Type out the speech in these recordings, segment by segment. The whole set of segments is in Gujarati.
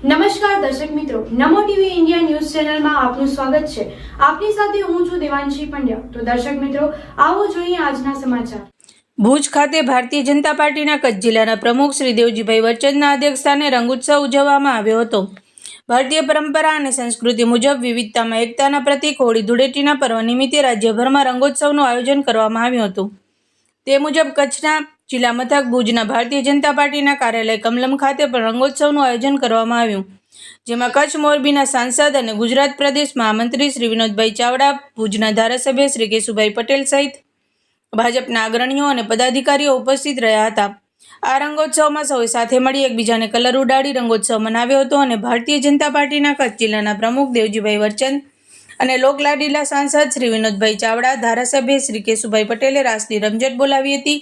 નમસ્કાર દર્શક મિત્રો, નમો ટીવી ઇન્ડિયા ન્યૂઝ ચેનલમાં આપનું સ્વાગત છે। આપની સાથે હું છું દેવાંશી પંડ્યા। તો દર્શક મિત્રો, આવો જોઈએ આજના સમાચાર। ભુજ ખાતે ભારતીય જનતા પાર્ટીના કચ્છ જિલ્લાના પ્રમુખ શ્રી દેવજીભાઈ વરચંદના અધ્યક્ષસ્થાને રંગોત્સવ ઉજવવામાં આવ્યો હતો। ભારતીય પરંપરા અને સંસ્કૃતિ મુજબ વિવિધતામાં એકતાના પ્રતીક હોળી ધૂળેટીના પર્વ નિમિત્તે રાજ્યભરમાં રંગોત્સવનું આયોજન કરવામાં આવ્યું હતું। તે મુજબ કચ્છના જિલ્લા મથક ભુજના ભારતીય જનતા પાર્ટીના કાર્યાલય કમલમ ખાતે પણ રંગોત્સવનું આયોજન કરવામાં આવ્યું, જેમાં કચ્છ મોરબીના સાંસદ અને ગુજરાત પ્રદેશ મહામંત્રી શ્રી વિનોદભાઈ ચાવડા, ભુજના ધારાસભ્ય શ્રી કેશુભાઈ પટેલ સહિત ભાજપના અગ્રણીઓ અને પદાધિકારીઓ ઉપસ્થિત રહ્યા હતા। આ રંગોત્સવમાં સૌએ સાથે મળી એકબીજાને કલર ઉડાડી રંગોત્સવ મનાવ્યો હતો અને ભારતીય જનતા પાર્ટીના કચ્છ જિલ્લાના પ્રમુખ દેવજીભાઈ વરચંદ અને લોકલાડીલા સાંસદ શ્રી વિનોદભાઈ ચાવડા, ધારાસભ્ય શ્રી કેશુભાઈ પટેલે રાસની રમઝટ બોલાવી હતી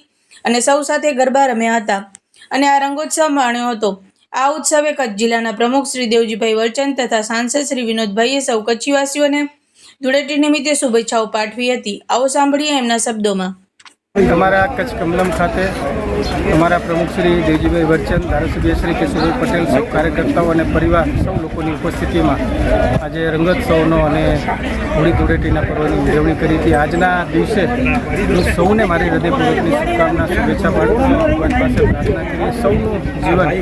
અને સૌ સાથે ગરબા રમ્યા હતા અને આ રંગોત્સવ માણ્યો હતો। આ ઉત્સવે કચ્છ જિલ્લાના પ્રમુખ શ્રી દેવજીભાઈ વરચંદ તથા સાંસદ શ્રી વિનોદભાઈએ સૌ કચ્છીવાસીઓને ધૂળેટી નિમિત્તે શુભેચ્છાઓ પાઠવી હતી। આવો સાંભળીએ એમના શબ્દોમાં। हमारा कच्छ कमलम खाते हमारा प्रमुख श्री देवजीभाई वरचंद, धारासभ्य श्री केशुभाई पटेल, सब कार्यकर्ताओं और परिवार सौ लोगों की उपस्थिति में आज रंगोत्सवनो और होળી धूळेटीना पर्वनी उजवणी करी थी। आजना दिवसे हूँ सौने मारी हृदयपूर्वकनी शुभकामना शुभेच्छा पाठवुं पासे प्रार्थना करीए सौનું जीवन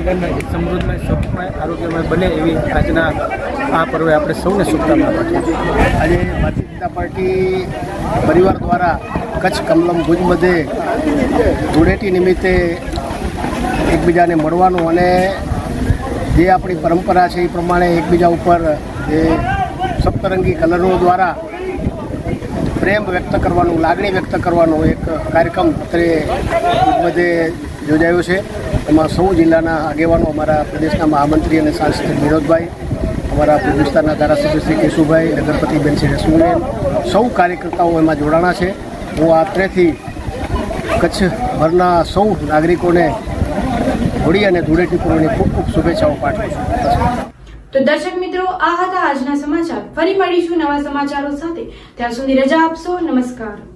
समृद्धमय सुखमय आरोग्यमय बने एवी आजना आ पर्वे આપણે સૌને શુભકામના પાઠવીએ। આજે ભારતીય જનતા પાર્ટી પરિવાર દ્વારા કચ્છ કમલમ ભુજ મધ્યે ધૂળેટી નિમિત્તે એકબીજાને મળવાનું અને જે આપણી પરંપરા છે એ પ્રમાણે એકબીજા ઉપર જે સપ્તરંગી કલરો દ્વારા પ્રેમ વ્યક્ત કરવાનું, લાગણી વ્યક્ત કરવાનો એક કાર્યક્રમ અત્રે ભુજ મધ્યે યોજાયો છે। એમાં સૌ જિલ્લાના આગેવાનો, અમારા પ્રદેશના મહામંત્રી અને સાંસદ વિનોદભાઈ, અમારા ભુજ વિસ્તારના ધારાસભ્ય શ્રી કેશુભાઈ, નગરપતિબેન શ્રી રશ્મિબેન, સૌ કાર્યકર્તાઓ એમાં જોડાણા છે। હું અત્રેથી કચ્છભરના સૌ નાગરિકોને હોળી અને ધૂળેટી પર્વની ખૂબ ખૂબ શુભેચ્છાઓ પાઠવું છું। તો દર્શક મિત્રો, આ હતા આજના સમાચાર। ફરી મળીશું નવા સમાચારો સાથે। ત્યાં સુધી રજા આપશો। નમસ્કાર।